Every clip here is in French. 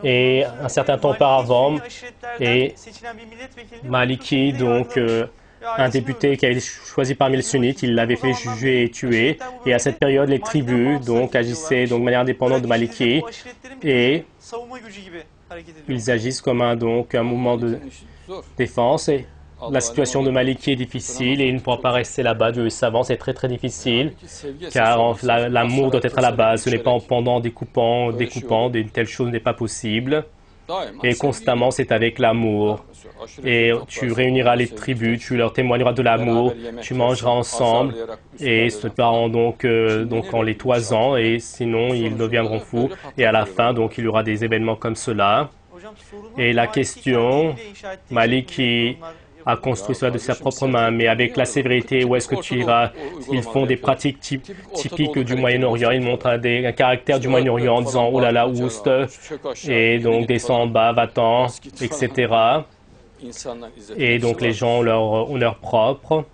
Et un certain temps auparavant, et Maliki, donc un député qui avait été choisi parmi les sunnites, il l'avait fait juger et tuer. Et à cette période, les tribus donc agissaient donc de manière indépendante de Maliki et ils agissent comme un mouvement de défense. Et la situation de Maliki est difficile et il ne pourra pas rester là-bas. Dieu est savant, c'est très très difficile car l'amour doit être à la base. Ce n'est pas en pendant, découpant, une telle chose n'est pas possible. Et constamment, c'est avec l'amour. Et tu réuniras les tribus, tu leur témoigneras de l'amour, tu mangeras ensemble et se parent donc en les toisant et sinon ils deviendront fous. Et à la fin, donc il y aura des événements comme cela. Et la question, Malik qui a construit cela de sa propre main, mais avec la sévérité, où est-ce que tu iras? Ils font des pratiques typiques du Moyen-Orient, ils montrent un caractère du Moyen-Orient en disant « Oh là là, oust !» et donc « Descends en bas, va-t'en », etc. Et donc les gens ont leur honneur propre.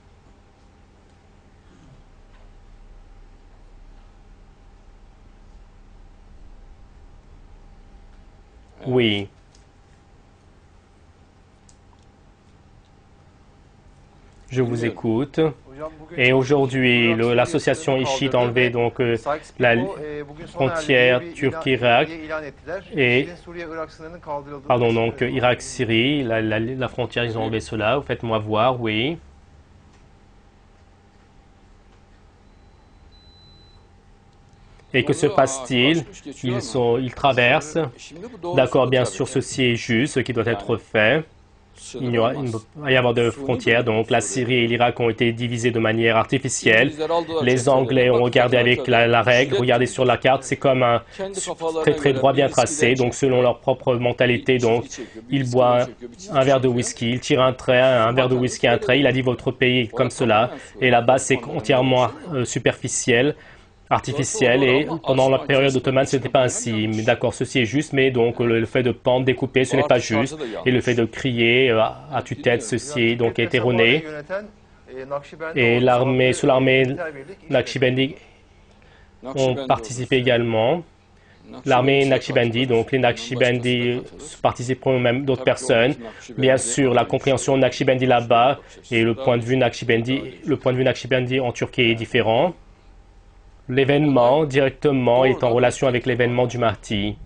Oui. Je vous écoute. Et aujourd'hui, l'association ISHID a enlevé donc la frontière Turquie-Irak et pardon donc Irak-Syrie, la frontière ils ont enlevé cela. Faites-moi voir, oui. Et que se passe-t-il? Ils traversent. D'accord, bien sûr, ceci est juste, ce qui doit être fait. Il ne va y avoir de frontières, donc la Syrie et l'Irak ont été divisés de manière artificielle. Les Anglais ont regardé avec la règle, regardez sur la carte, c'est comme un très très droit bien tracé, donc selon leur propre mentalité, donc il boit un verre de whisky, il tire un trait, un verre de whisky, un trait, il a dit votre pays est comme cela, et là-bas c'est entièrement superficiel. Artificielle et pendant la période ottomane ce n'était pas ainsi. Mais d'accord, ceci est juste, mais donc le fait de pendre, découper, ce n'est pas juste. Et le fait de crier à tue-tête, ceci donc est erroné. Et sous l'armée Naqshbandi ont participé également. L'armée Naqshbandi, donc les Naqshbandi participeront même d'autres personnes. Bien sûr, la compréhension Naqshbandi là-bas et le point de vue Naqshbandi en Turquie est différent. L'événement directement est en relation avec l'événement du Mahdi.